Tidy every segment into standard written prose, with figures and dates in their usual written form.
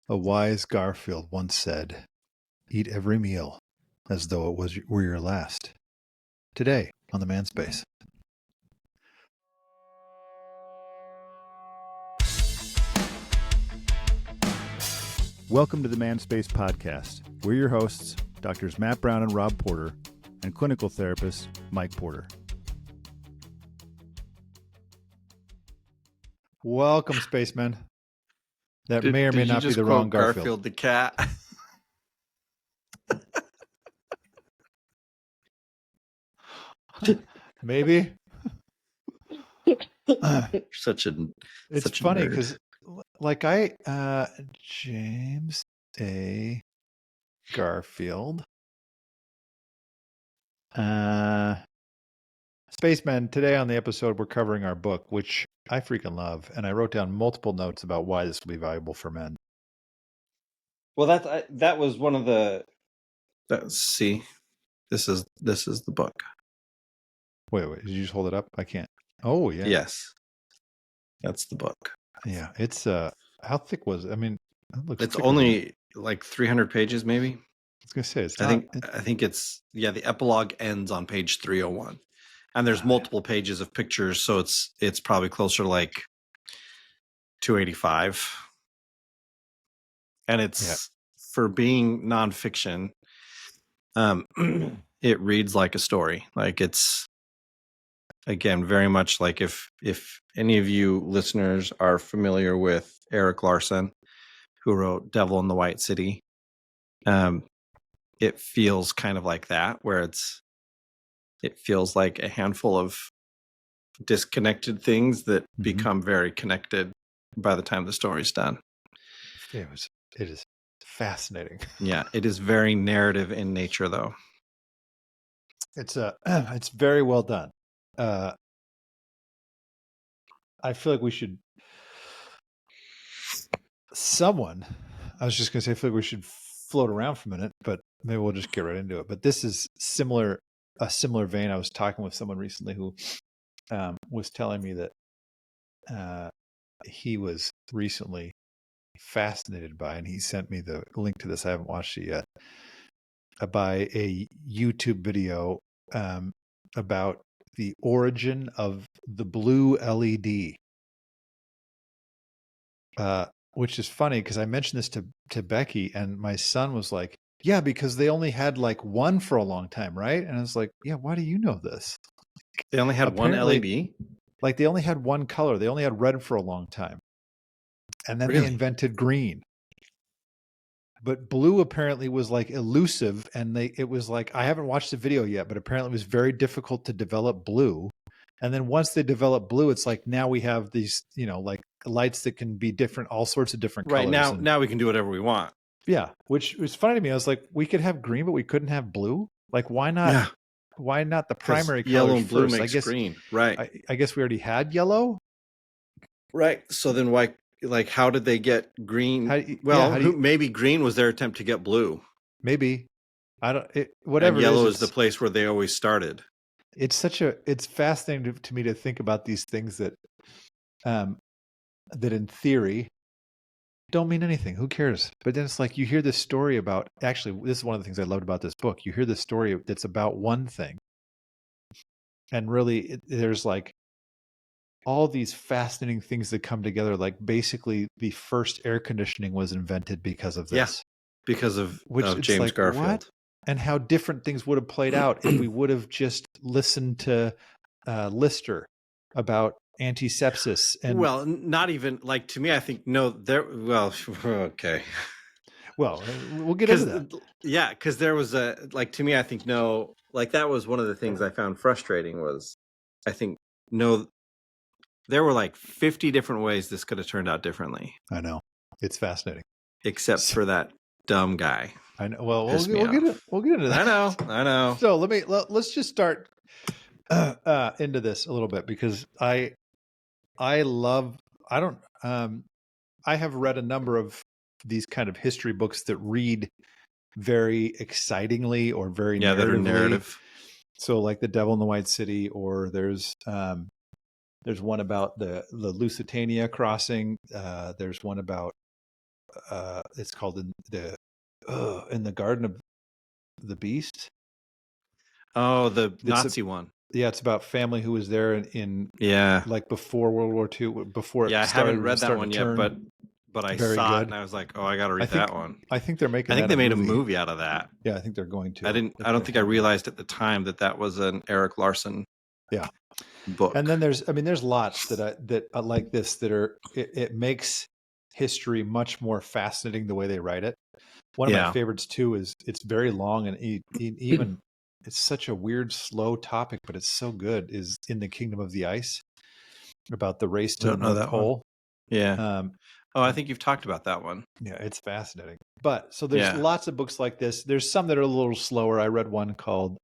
A wise Garfield once said, "Eat every meal as though it were your last." Today on the Manspace. Welcome to the Manspace podcast. We're your hosts, Doctors Matt Brown and Rob Porter, and clinical therapist Mike Porter. Welcome, spacemen. That may or may not be the wrong Garfield. The cat. Maybe. It's funny because James A. Garfield. Spacemen, today on the episode, we're covering our book, which I freaking love. And I wrote down multiple notes about why this will be valuable for men. Well, that was one of the. See, this is the book. Wait, did you just hold it up? I can't. Oh, yeah. Yes. That's the book. Yeah. It's, how thick was it? I mean, it's only like 300 pages, maybe. I was going to say, I think it's, the epilogue ends on page 301. And there's multiple pages of pictures, so it's probably closer to like 285. And it's for being nonfiction. It reads like a story. Like it's, again, very much like if any of you listeners are familiar with Eric Larson, who wrote Devil in the White City, it feels kind of like that, where it feels like a handful of disconnected things that become very connected by the time the story's done. It is fascinating. Yeah, it is very narrative in nature, though. It's very well done. I feel like we should. I was just going to say, I feel like we should float around for a minute, but maybe we'll just get right into it. But this is a similar vein. I was talking with someone recently who was telling me that he was recently fascinated by, and he sent me the link to this. I haven't watched it yet. By a YouTube video about the origin of the blue LED. Which is funny because I mentioned this to Becky, and my son was like, "Yeah, because they only had like one for a long time, right?" And I was like, "Yeah, why do you know this?" They only had one LED? Like they only had one color. They only had red for a long time. And then they invented green. But blue apparently was like elusive, and it was like, I haven't watched the video yet, but apparently it was very difficult to develop blue. And then once they develop blue, it's like now we have these, like lights that can be different, all sorts of different colors. Right, now we can do whatever we want. Yeah, which was funny to me. I was like, we could have green, but we couldn't have blue? Like, why not? Yeah. Why not the primary colors yellow and blue first? Makes green, right. I guess we already had yellow. Right, so then why, like, how did they get green? Maybe green was their attempt to get blue. Maybe. Whatever. And yellow is the place where they always started. It's fascinating to me to think about these things that in theory don't mean anything. Who cares? But then it's like you hear this story about, actually, this is one of the things I loved about this book. You hear this story that's about one thing. And really, there's like all these fascinating things that come together. Like basically the first air conditioning was invented because of this. Yeah, because of James Garfield. What? And how different things would have played out if we would have just listened to Lister about antisepsis. And well, not even like, to me, I think okay. Well, we'll get into that. Yeah, because there was to me, I think that was one of the things I found frustrating was, I think there were like 50 different ways this could have turned out differently. I know. It's fascinating. Except for that dumb guy. I know. Well, we'll get into that. I know. So let's just start into this a little bit, because I have read a number of these kind of history books that read very excitingly or very narrative. So like the Devil in the White City, or there's one about the Lusitania crossing. There's one about it's called in the Garden of the Beast. Oh, the It's Nazi one. Yeah, it's about family who was there in Yeah. like before World War II, before it Yeah, I started. haven't read that one yet, but I very saw it good. and I was like, oh, I got to read that one. I think they're making. I think that they made a movie out of that. Yeah, I think they're going to. I don't think I realized at the time that was an Erik Larson. Yeah. Book. And then there's lots that I like this that are it makes history much more fascinating the way they write it. One of my favorites too is it's very long and even it's such a weird slow topic, but it's so good. Is In the Kingdom of the Ice, about the race to the North Pole. One. Yeah. I think you've talked about that one. Yeah, it's fascinating. But so there's lots of books like this. There's some that are a little slower. I read one called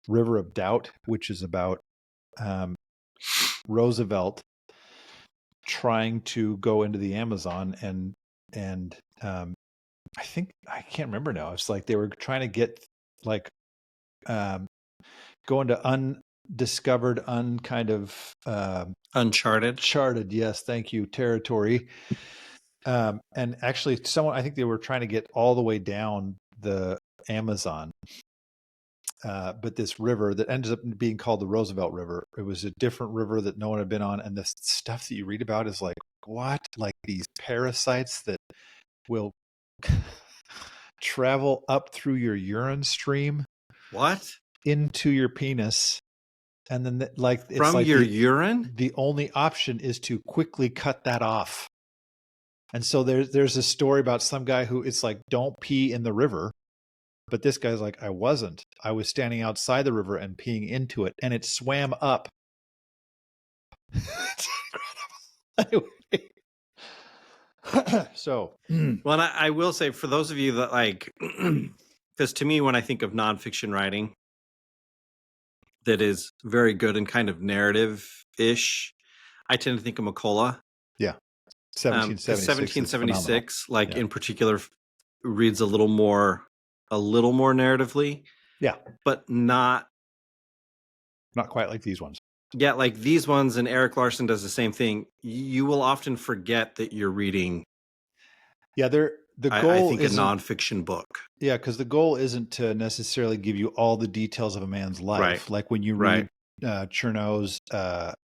River of Doubt, which is about Roosevelt trying to go into the Amazon and I think I can't remember now. It's like they were trying to get like go into undiscovered, uncharted. Yes, thank you. Territory. And actually, I think they were trying to get all the way down the Amazon. But this river that ended up being called the Roosevelt River, it was a different river that no one had been on. And the stuff that you read about is like, what? Like these parasites that will travel up through your urine stream. What? Into your penis. And then it's from like your urine? The only option is to quickly cut that off. And so there's a story about some guy who it's like, don't pee in the river. But this guy's like, I wasn't. I was standing outside the river and peeing into it, and it swam up. It's incredible. Anyway. So, well, I will say for those of you that like, because to me, when I think of nonfiction writing that is very good and kind of narrative-ish, I tend to think of McCullough. Yeah. 1776, like in particular, reads a little more narratively. Yeah. But not quite like these ones. Yeah, like these ones, and Erik Larson does the same thing. You will often forget that you're reading. Yeah, the goal I think a nonfiction book. Yeah, because the goal isn't to necessarily give you all the details of a man's life. Right. Like when you read Cherno's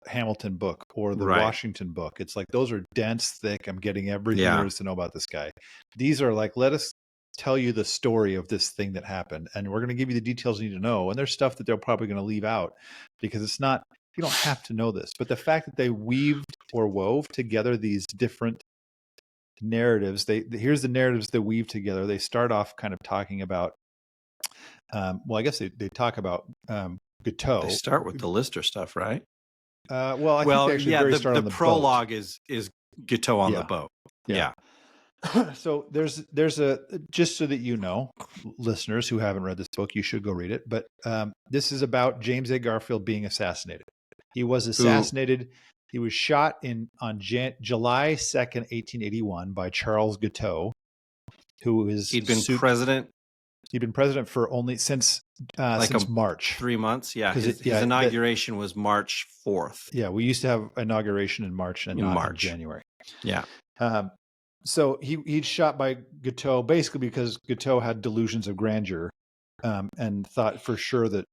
Hamilton book or the Washington book, it's like those are dense, thick. I'm getting everything there is to know about this guy. These are like, let us tell you the story of this thing that happened, and we're going to give you the details you need to know. And there's stuff that they're probably going to leave out because it's not. You don't have to know this, but the fact that they wove together these different narratives, here's the narratives they weave together. They start off kind of talking about, well, I guess they talk about Gatot. They start with the Lister stuff, right? I think they actually start on the prologue boat. is Gatot on the boat. Yeah. So there's a, just so that you know, listeners who haven't read this book, you should go read it. But this is about James A. Garfield being assassinated. He was assassinated. He was shot on July 2nd, 1881 by Charles Gatot, who is he'd been president. He'd been president for only since March. 3 months. Yeah. His inauguration was March 4th. Yeah. We used to have inauguration in March and not in January. Yeah. So he'd shot by Gatot basically because Gatot had delusions of grandeur, and thought for sure that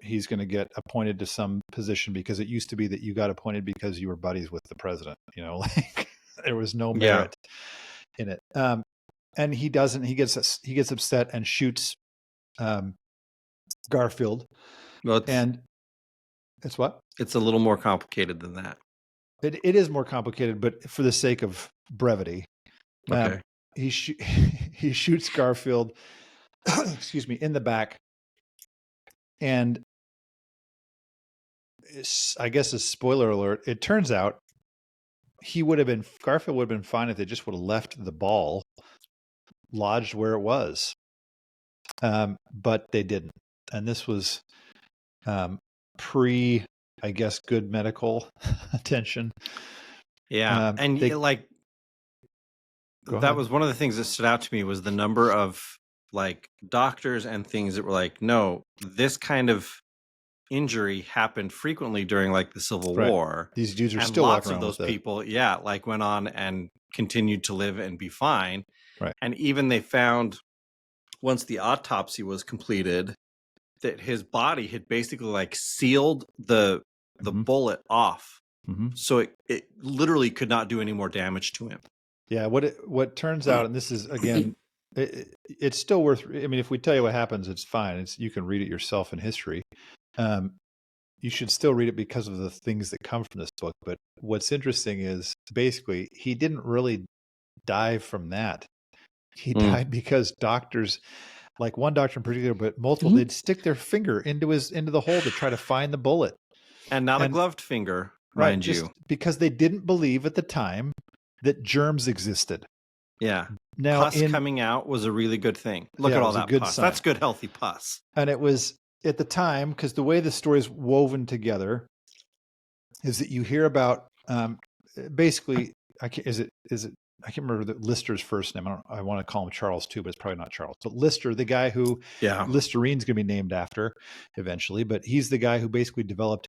he's going to get appointed to some position, because it used to be that you got appointed because you were buddies with the president. You know, like there was no merit in it. And he doesn't. He gets upset and shoots Garfield. Well, it's what? It's a little more complicated than that. It is more complicated, but for the sake of brevity, okay. He shoots Garfield, excuse me, in the back, and I guess a spoiler alert. It turns out Garfield would have been fine if they just would have left the ball lodged where it was, but they didn't, and this was I guess good medical attention. Yeah. And that was one of the things that stood out to me was the number of like doctors and things that were like, no, this kind of injury happened frequently during like the Civil War. These dudes are and still lots walking of around those people. Yeah. Like went on and continued to live and be fine. Right. And even they found, once the autopsy was completed, that his body had basically like sealed the bullet off. So it literally could not do any more damage to him. Yeah. What turns out, and this is, again, it's still worth, I mean, if we tell you what happens, it's fine. You can read it yourself in history. You should still read it because of the things that come from this book. But what's interesting is basically he didn't really die from that. He died because doctors, like one doctor in particular, but multiple, they'd stick their finger into the hole to try to find the bullet. And not a gloved finger, right, mind just you. because they didn't believe at the time that germs existed. Yeah. Now, pus coming out was a really good thing. Look at all that pus. Sign. That's good, healthy pus. And it was at the time, because the way the story's woven together is that you hear about basically, I can't remember the Lister's first name. I want to call him Charles too, but it's probably not Charles. But Lister, the guy who Listerine's going to be named after eventually, but he's the guy who basically developed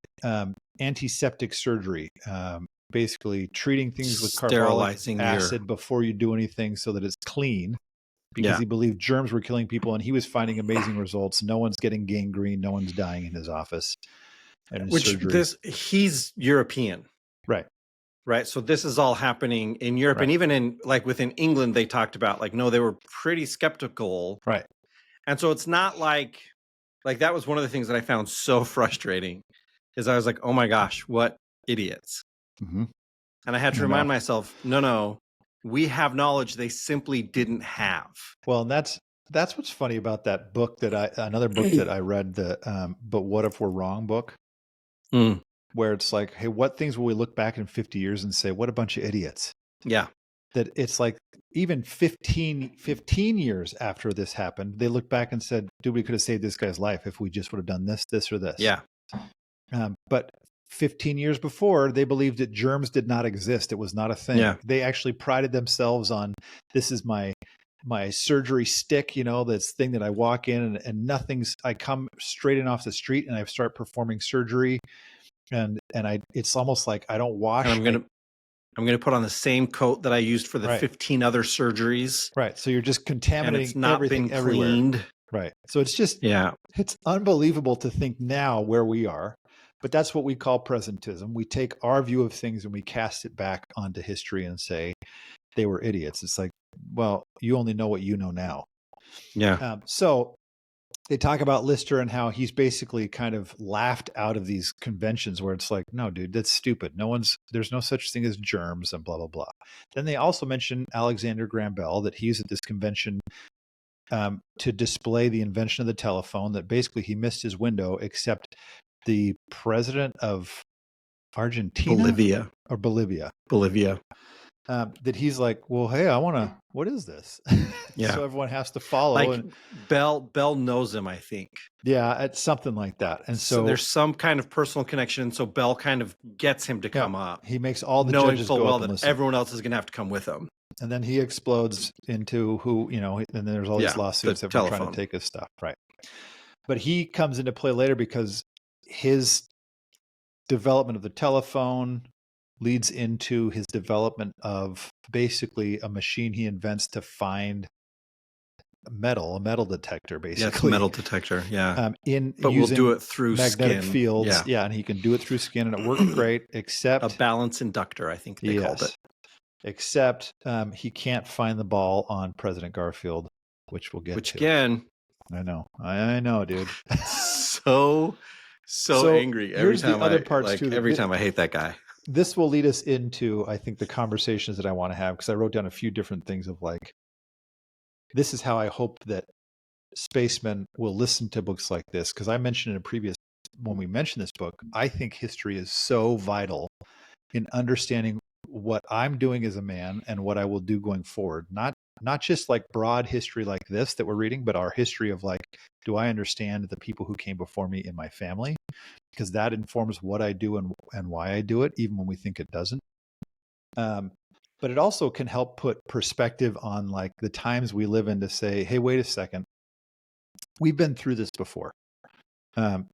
antiseptic surgery, basically treating things with carbolic acid before you do anything so that it's clean, because he believed germs were killing people, and he was finding amazing results. No one's getting gangrene. No one's dying in his office. And he's European. Right. So this is all happening in Europe. And even in like within England, they talked about like, no, they were pretty skeptical. Right. And so it's not like that was one of the things that I found so frustrating, is I was like, oh my gosh, what idiots. And I had to remind myself, no, we have knowledge they simply didn't have. Well, and that's what's funny about that book another book that I read, the But What If We're Wrong book. Where it's like, hey, what things will we look back in 50 years and say, what a bunch of idiots? Yeah. That it's like even 15 years after this happened, they look back and said, dude, we could have saved this guy's life if we just would have done this, or this. Yeah. But 15 years before, they believed that germs did not exist. It was not a thing. Yeah. They actually prided themselves on, this is my surgery stick, this thing that I walk in and I come straight in off the street and I start performing surgery. And it's almost like I don't wash. And I'm gonna put on the same coat that I used for the 15 other surgeries. Right. So you're just contaminating, and it's not everything been cleaned. Everywhere. Right. So it's just it's unbelievable to think now where we are. But that's what we call presentism. We take our view of things and we cast it back onto history and say they were idiots. It's like, well, you only know what you know now. Yeah. So they talk about Lister and how he's basically kind of laughed out of these conventions where it's like, no, dude, that's stupid. There's no such thing as germs and blah, blah, blah. Then they also mention Alexander Graham Bell, that he's at this convention to display the invention of the telephone, that basically he missed his window, except the president of Argentina? Bolivia. That he's like, well, hey, what is this? Yeah. So everyone has to follow. Like Bell knows him, I think. Yeah, it's something like that. And so there's some kind of personal connection. So Bell kind of gets him to come up. He makes all the knowing judges full go well up and that listen. everyone else is going to have to come with him. And then he explodes into and then there's all these lawsuits that we're trying to take his stuff. Right. But he comes into play later because his development of the telephone leads into his development of basically a machine he invents to find a metal detector, basically. Yeah, it's a metal detector. Yeah. But we'll do it through magnetic skin. fields. Yeah. And he can do it through skin, and it worked great, except a balance inductor, I think they called it. Except he can't find the ball on President Garfield, which we'll get to. Which again, I know, dude. so angry every time. Every time I hate that guy. This will lead us into, I think, the conversations that I want to have, because I wrote down a few different things of like, this is how I hope that spacemen will listen to books like this. Because I mentioned in a previous, when we mentioned this book, I think history is so vital in understanding what I'm doing as a man and what I will do going forward. Not just like broad history like this that we're reading, but our history of like, do I understand the people who came before me in my family? Because that informs what I do and why I do it, even when we think it doesn't. But it also can help put perspective on like the times we live in, to say, hey, wait a second. We've been through this before. There's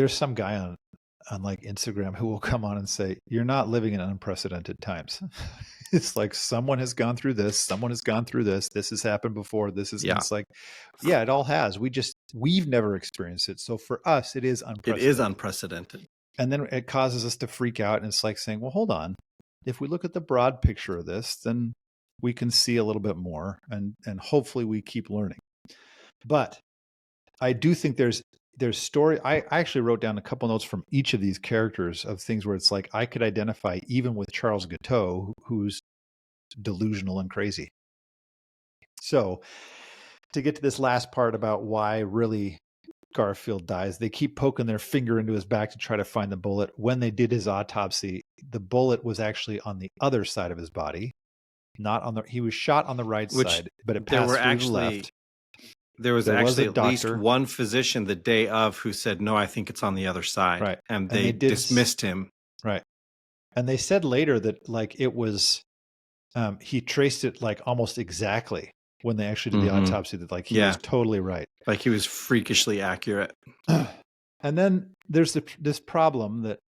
some guy on like Instagram who will come on and say, "You're not living in unprecedented times." It's like someone has gone through this, someone has gone through this. This has happened before. This is, Yeah. it's like, yeah, it all has. We've never experienced it. So for us, it is It unprecedented. is unprecedented. And then it causes us to freak out. And it's like saying, well, hold on. If we look at the broad picture of this, then we can see a little bit more, and hopefully we keep learning. But I do think there's story. I actually wrote down a couple notes from each of these characters of things where it's like I could identify even with Charles Gatot, who's delusional and crazy. So to get to this last part about why really Garfield dies, they keep poking their finger into his back to try to find the bullet. When they did his autopsy, the bullet was actually on the other side of his body, not on the. He was shot on the right side, but it passed through the left. There was actually at least doctor. one physician the day of who said, "No, I think it's on the other side," right? And they dismissed him, right? And they said later that like it was, he traced it like almost exactly when they actually did the autopsy, that like he was totally right. Like he was freakishly accurate. And then there's this problem that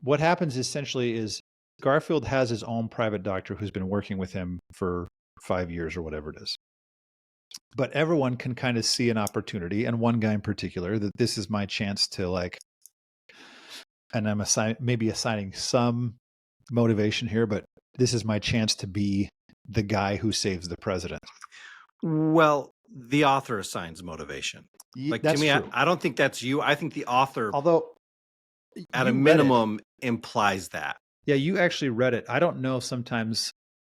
what happens essentially is Garfield has his own private doctor who's been working with him for 5 years or whatever it is. But everyone can kind of see an opportunity, and one guy in particular, that this is my chance to like, and I'm assigning some motivation here, but this is my chance to be the guy who saves the president. Well, the author assigns motivation. Like that's to me, true. I don't think that's you. I think the author, although at a minimum, implies that. Yeah, you actually read it. I don't know. Sometimes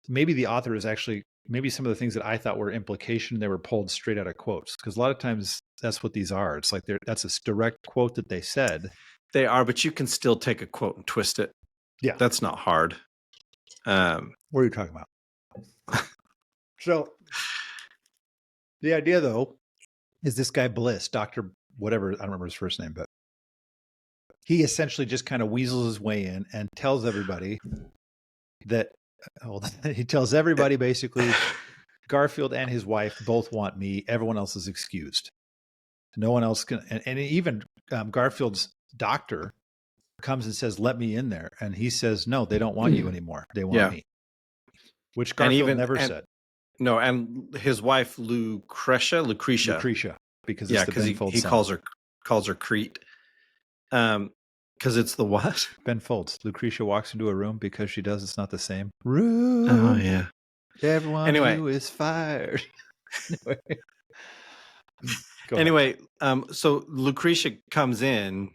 maybe the author is actually, maybe some of the things that I thought were implication, they were pulled straight out of quotes, because a lot of times that's what these are. It's like that's a direct quote that they said. They are, but you can still take a quote and twist it. Yeah, that's not hard. What are you talking about? So the idea, though, is this guy Bliss, Dr. whatever, I don't remember his first name, but he essentially just kind of weasels his way in and tells everybody that, he tells everybody basically, Garfield and his wife both want me. Everyone else is excused. No one else can. And even Garfield's doctor comes and says, let me in there. And he says, no, they don't want you anymore. They want me. Which Garfield never said. No, and his wife Lucretia, because he calls her Crete. Because it's the what? Ben Folds. Lucretia walks into a room because she does. It's not the same room. Oh yeah. Everyone who is fired. Anyway, so Lucretia comes in,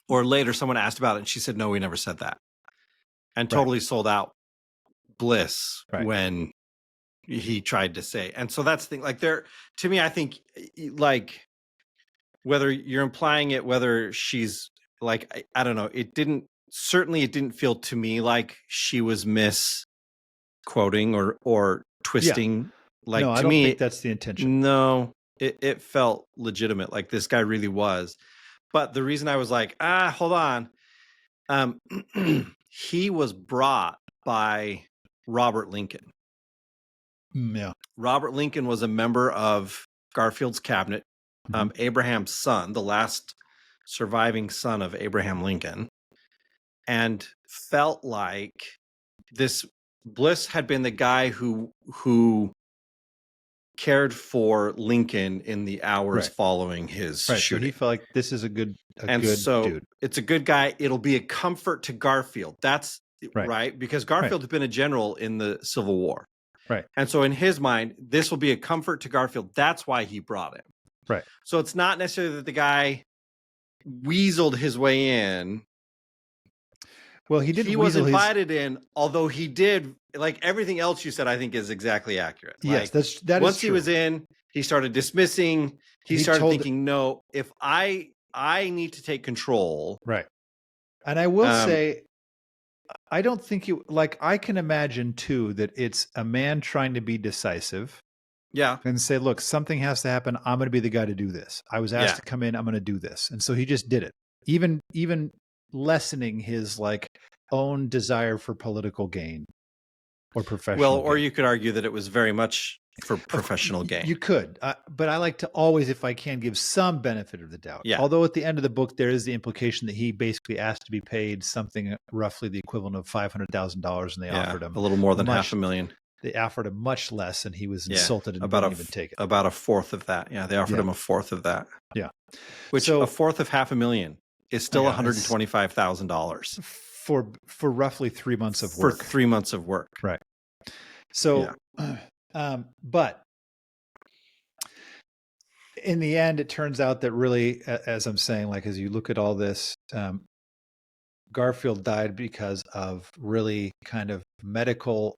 or later someone asked about it, and she said, "No, we never said that," and totally sold out Bliss when he tried to say. And so that's the thing. Like to me, I think like whether you're implying it, whether she's like, I don't know, it didn't feel to me like she was misquoting or twisting. Like, no, to I don't me, think that's the intention. No, it felt legitimate. Like this guy really was. But the reason I was like, hold on. He was brought by Robert Lincoln. Yeah. Robert Lincoln was a member of Garfield's cabinet, Abraham's son, the last surviving son of Abraham Lincoln, and felt like this Bliss had been the guy who cared for Lincoln in the hours following his shooting. So he felt like this is a good dude. It's a good guy. It'll be a comfort to Garfield. That's right, because Garfield had been a general in the Civil War. Right. And so in his mind, this will be a comfort to Garfield. That's why he brought him. Right. So it's not necessarily that the guy weaseled his way in. Well, he didn't. He was invited in, although he did, like everything else you said, I think is exactly accurate. Yes, like, that once is he true. was in, he started dismissing. He started thinking, no, if I need to take control. Right. And I will say, I don't think I can imagine too that it's a man trying to be decisive. Yeah. And say, look, something has to happen. I'm going to be the guy to do this. I was asked to come in. I'm going to do this. And so he just did it. Even lessening his like own desire for political gain or professional. Well, or you could argue that it was very much for professional gain. You could, but I like to always, if I can, give some benefit of the doubt. Yeah. Although at the end of the book, there is the implication that he basically asked to be paid something roughly the equivalent of $500,000, and they offered him a little more than $500,000. They offered him much less, and he was insulted and about didn't even take it. About a fourth of that. Yeah, they offered him a fourth of that. Yeah, which a fourth of $500,000 is still $125,000 for roughly 3 months of work. For 3 months of work, right? So, but in the end, it turns out that really, as I'm saying, like as you look at all this, Garfield died because of really kind of medical,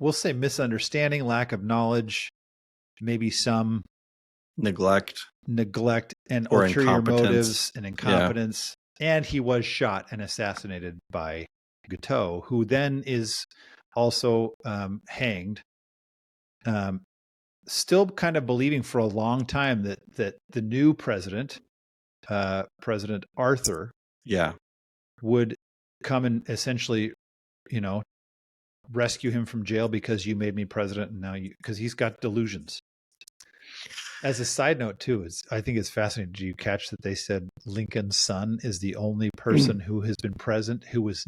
we'll say misunderstanding, lack of knowledge, maybe some neglect and or ulterior motives and incompetence. Yeah. And he was shot and assassinated by Gatot, who then is also hanged. Still kind of believing for a long time that the new president, President Arthur, would come and essentially, rescue him from jail because you made me president, and now because he's got delusions. As a side note, too, I think it's fascinating. Did you catch that they said Lincoln's son is the only person who has been present, who was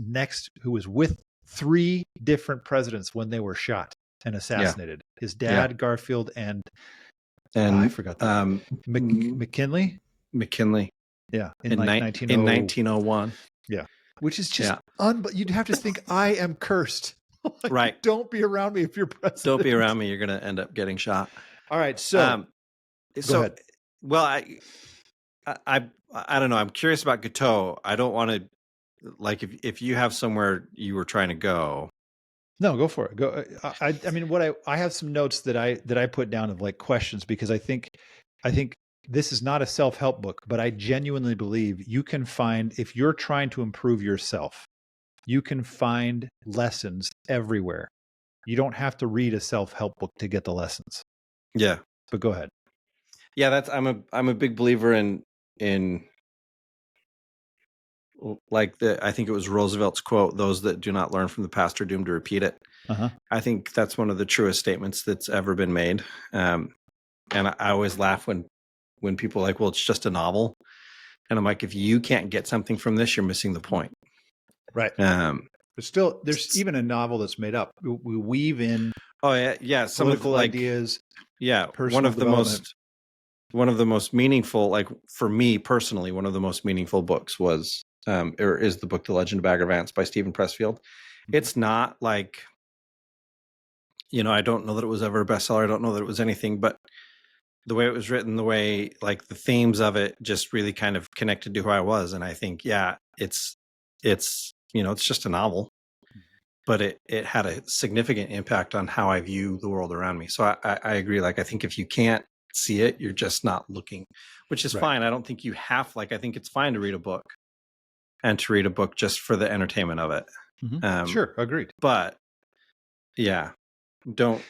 with 3 different presidents when they were shot and assassinated? Yeah. His dad, Garfield, and I forgot that. McKinley. Yeah, in 1901. Yeah, which is just you'd have to think I am cursed. Like, right. Don't be around me if you're president. Don't be around me. You're going to end up getting shot. All right. So, go ahead. Well, I don't know. I'm curious about Gatot. I don't want to, like, if you have somewhere you were trying to go. No, go for it. Go. I mean, I have some notes that I put down of like questions, because I think this is not a self-help book, but I genuinely believe you can find, if you're trying to improve yourself, you can find lessons everywhere. You don't have to read a self-help book to get the lessons. Yeah. But go ahead. Yeah, I'm a big believer in like I think it was Roosevelt's quote, "Those that do not learn from the past are doomed to repeat it." Uh-huh. I think that's one of the truest statements that's ever been made. And I always laugh when people are like, "Well, it's just a novel." And I'm like, if you can't get something from this, you're missing the point. Right. But still, there's even a novel that's made up. We weave in some political ideas. Yeah, one of the most meaningful, like for me personally, one of the most meaningful books was is the book The Legend of Bagger Vance by Stephen Pressfield. Mm-hmm. It's not like, I don't know that it was ever a bestseller. I don't know that it was anything, but the way it was written, the way like the themes of it just really kind of connected to who I was. And I think, it's just a novel, but it had a significant impact on how I view the world around me. So I agree. Like, I think if you can't see it, you're just not looking, which is fine. I don't think you have, I think it's fine to read a book and to read a book just for the entertainment of it. Mm-hmm. Sure. Agreed. But don't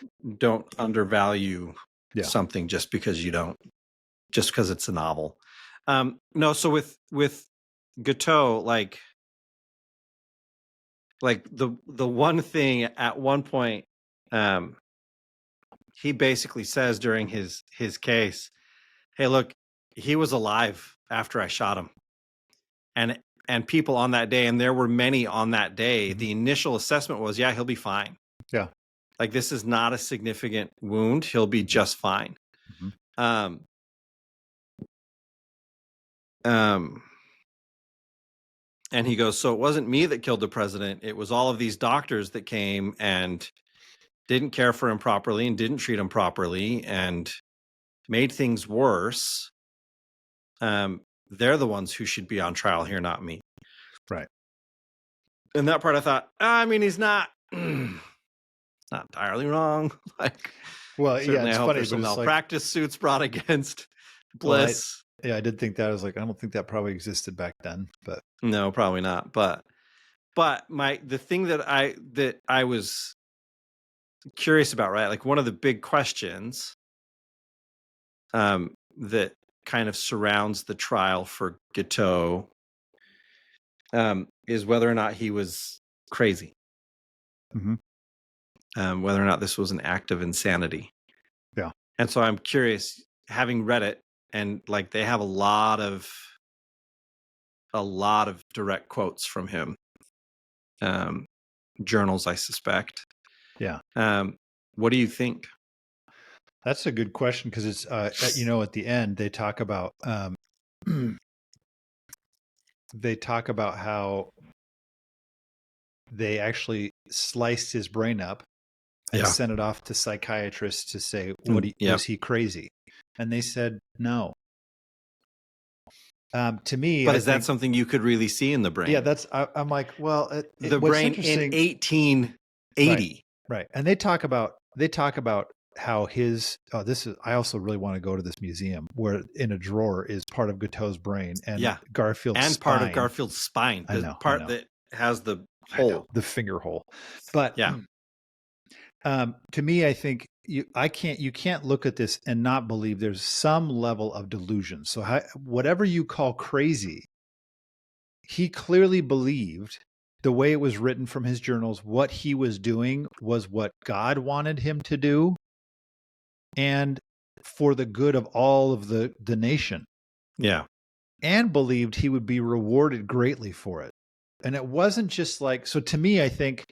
undervalue something just because it's a novel. No. So with Gatot, like the one thing at one point, he basically says during his case, "Hey, look, he was alive after I shot him." And people on that day, and there were many on that day, the initial assessment was, he'll be fine. Yeah. Like, this is not a significant wound. He'll be just fine. Mm-hmm. And he goes, so it wasn't me that killed the president. It was all of these doctors that came and didn't care for him properly and didn't treat him properly and made things worse. They're the ones who should be on trial here, not me. Right. And that part I thought, he's not not entirely wrong. Like, well, it's funny. There's some malpractice suits brought against Bliss. I did think that. I was like, I don't think that probably existed back then, but no, probably not. But the thing that I was curious about, right? Like, one of the big questions that kind of surrounds the trial for Gatot is whether or not he was crazy. Mm-hmm. Whether or not this was an act of insanity. And so I'm curious, having read it, and like they have a lot of direct quotes from him, journals, I suspect. Yeah. What do you think? That's a good question, because it's at the end they talk about how they actually sliced his brain up and Yeah. sent it off to psychiatrists to say Yeah. was he crazy, and they said no. To me, But I is that think, something you could really see in the brain? yeah, I'm like, well, The what's brain in interesting, 1880. right? And they talk about how his I also really want to go to this museum where in a drawer is part of Gatot's brain and Garfield's and spine. part of Garfield's spine, the part that has the hole, the finger hole. But yeah, to me, I think you can't look at this and not believe there's some level of delusion. So whatever you call crazy, he clearly believed, the way it was written from his journals, what he was doing was what God wanted him to do, and for the good of all of the nation. yeah, And believed he would be rewarded greatly for it. And it wasn't just like, so to me, I think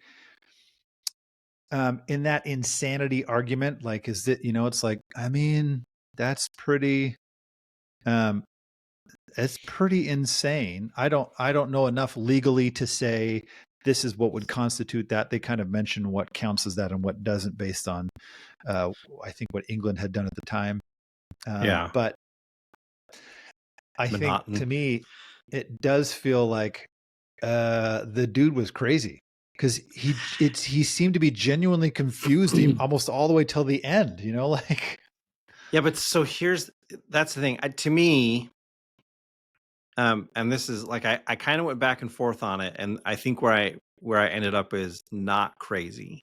in that insanity argument, like, is that, it's like, I mean, that's pretty, it's pretty insane. I don't know enough legally to say this is what would constitute that. They kind of mention what counts as that and what doesn't, based on, I think, what England had done at the time. yeah. But I think, to me, it does feel like the dude was crazy, because he seemed to be genuinely confused almost all the way till the end. Like, Yeah, but so that's the thing. To me, and this is like I kind of went back and forth on it, and I think where I ended up is not crazy.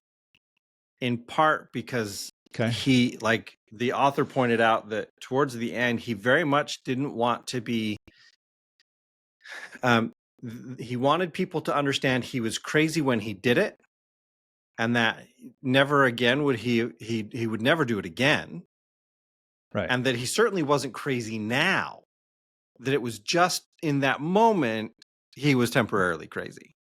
In part because he, like the author pointed out, that towards the end he very much didn't want to be. He wanted people to understand he was crazy when he did it, and that never again would he would never do it again. right. And that he certainly wasn't crazy now, that it was just in that moment he was temporarily crazy.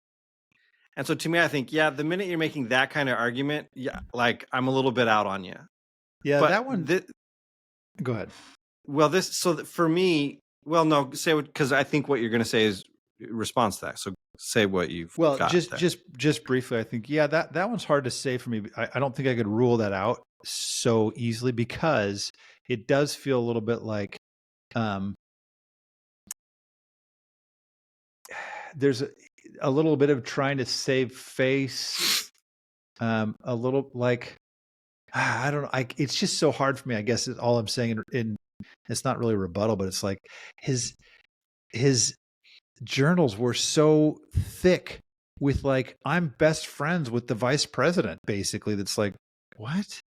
And so to me, I think, yeah, the minute you're making that kind of argument, yeah, like I'm a little bit out on you. Yeah, but that one. Go ahead. Well, for me, well, no, say what, because I think what you're going to say is response to that. So say what you've got there. just briefly, I think, yeah, that one's hard to say for me. I don't think I could rule that out so easily, because it does feel a little bit like there's a little bit of trying to save face, a little like, I don't know. It's just so hard for me, I guess, is all I'm saying. In it's not really a rebuttal, but it's like his journals were so thick with, like, I'm best friends with the vice president, basically. That's like, what?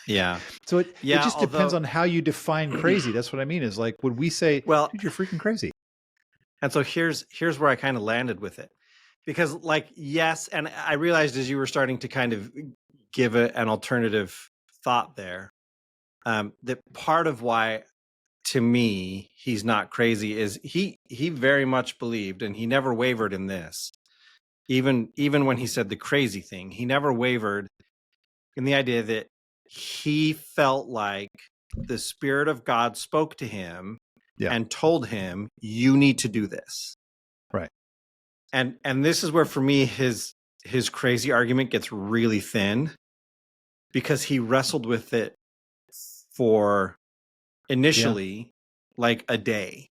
Yeah. So it just depends on how you define crazy. That's what I mean, is like, would we say, well, dude, you're freaking crazy? And so here's where I kind of landed with it, because, like, yes, and I realized as you were starting to kind of give an alternative thought there, that part of why, to me, he's not crazy is he very much believed, and he never wavered in this. Even when he said the crazy thing, he never wavered in the idea that he felt like the Spirit of God spoke to him and told him, you need to do this. Right. And this is where, for me, his crazy argument gets really thin, because he wrestled with it for initially like a day.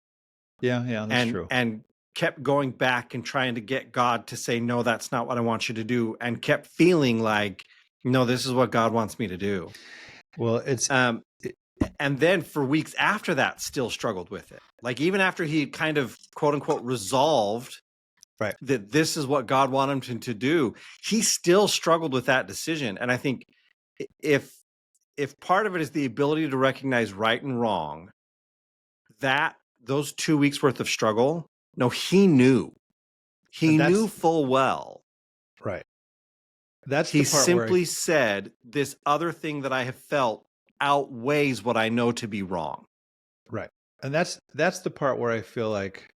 Yeah, that's true. And kept going back and trying to get God to say, no, that's not what I want you to do. And kept feeling like, no, this is what God wants me to do. Well, it's and then for weeks after that, still struggled with it. Like, even after he kind of, quote unquote, resolved that this is what God wanted him to do, he still struggled with that decision. And I think if part of it is the ability to recognize right and wrong, that those 2 weeks worth of struggle, no, he knew full well. Right. That's he the part simply said, this other thing that I have felt, outweighs what I know to be wrong. Right. And that's the part where I feel like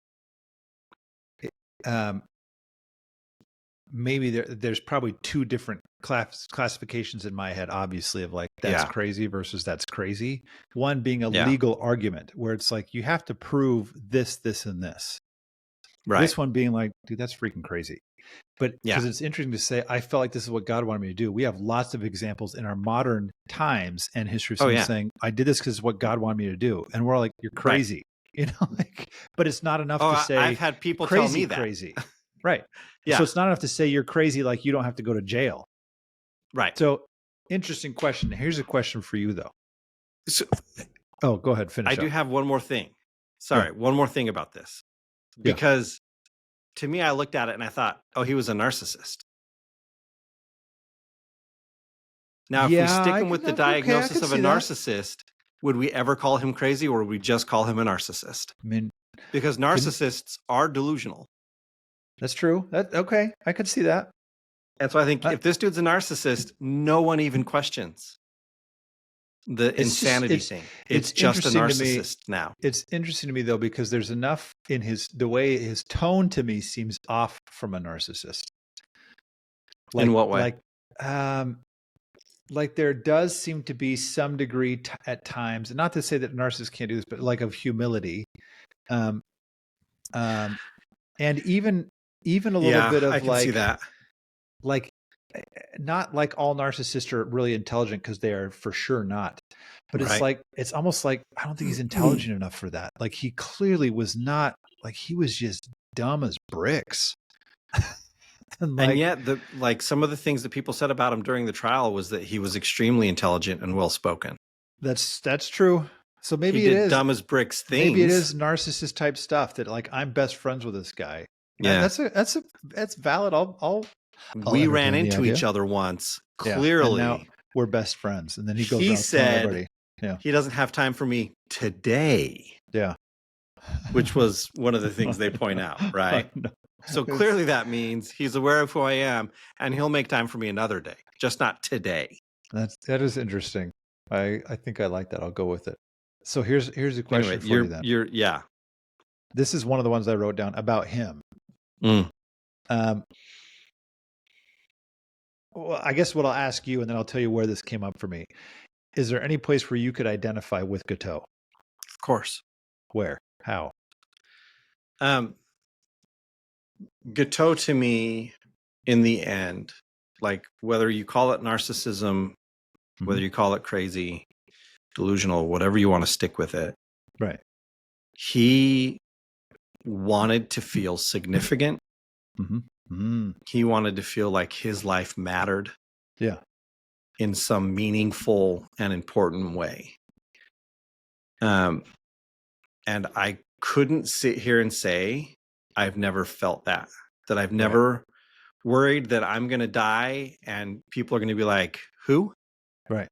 maybe there's probably two different classifications in my head, obviously, of like that's crazy versus that's crazy. One being a legal argument where it's like you have to prove this, this, and this. Right. This one being like, dude, that's freaking crazy. But because it's interesting to say, I felt like this is what God wanted me to do. We have lots of examples in our modern times and history of someone saying, I did this because it's what God wanted me to do. And we're like, you're crazy. You know, like, but it's not enough to say I've had people tell me that. Crazy. Right. So it's not enough to say you're crazy, like you don't have to go to jail. Right. So interesting question. Here's a question for you though. So, go ahead. Finish. I do have one more thing. Sorry. One more thing about this, because to me, I looked at it and I thought, oh, he was a narcissist. Now, if we stick him with the diagnosis of a narcissist, would we ever call him crazy, or would we just call him a narcissist? I mean, because narcissists are delusional. That's true. Okay. I could see that. And so I think if this dude's a narcissist, no one even questions the insanity thing. It's just a narcissist now. It's interesting to me though, because there's enough in the way his tone to me seems off from a narcissist. In what way? Like there does seem to be some degree at times, and not to say that narcissists can't do this, but like of humility, and even a little bit of I can see that. Like not like all narcissists are really intelligent, because they are for sure not. But it's like it's almost like I don't think he's intelligent enough for that. Like he clearly was not. Like he was just dumb as bricks. And yet, some of the things that people said about him during the trial was that he was extremely intelligent and well spoken. That's true. So maybe he did dumb as bricks things. Maybe it is narcissist type stuff that like I'm best friends with this guy. Yeah, that's valid. We ran into each other once. Clearly, now we're best friends. And then he goes. He said, he doesn't have time for me today. Yeah, which was one of the things they point out, right? No. So clearly that means he's aware of who I am, and he'll make time for me another day, just not today. That is interesting. I think I like that. I'll go with it. So here's a question for you then. This is one of the ones I wrote down about him. Well, I guess what I'll ask you, and then I'll tell you where this came up for me. Is there any place where you could identify with Gatot? Of course. Where? How? Gatot to me, in the end, like whether you call it narcissism, whether you call it crazy, delusional, whatever you want to stick with it. Right. He wanted to feel significant. He wanted to feel like his life mattered. Yeah. In some meaningful and important way. And I couldn't sit here and say I've never felt that I've never worried that I'm going to die and people are going to be like, who? Right.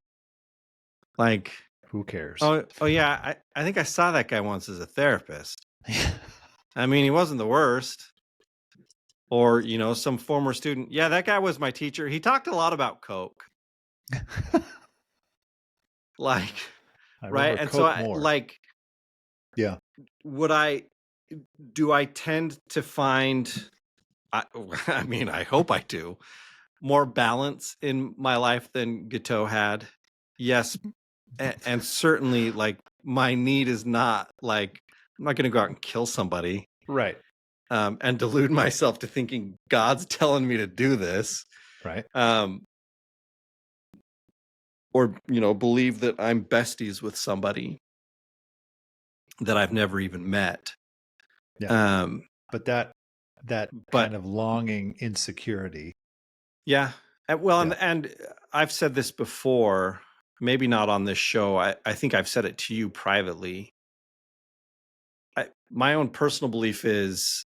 Like, who cares? Oh yeah. I think I saw that guy once as a therapist. I mean, he wasn't the worst. Or, some former student. Yeah, that guy was my teacher. He talked a lot about Coke. Right. And Coke so do I tend to find, I mean, I hope I do, more balance in my life than Gatot had? Yes. And certainly, like, my need is not like, I'm not going to go out and kill somebody. Right. And delude myself to thinking God's telling me to do this. Right. Or, believe that I'm besties with somebody that I've never even met. Yeah. But that kind of longing insecurity. Yeah. Well, and I've said this before, maybe not on this show. I think I've said it to you privately. My own personal belief is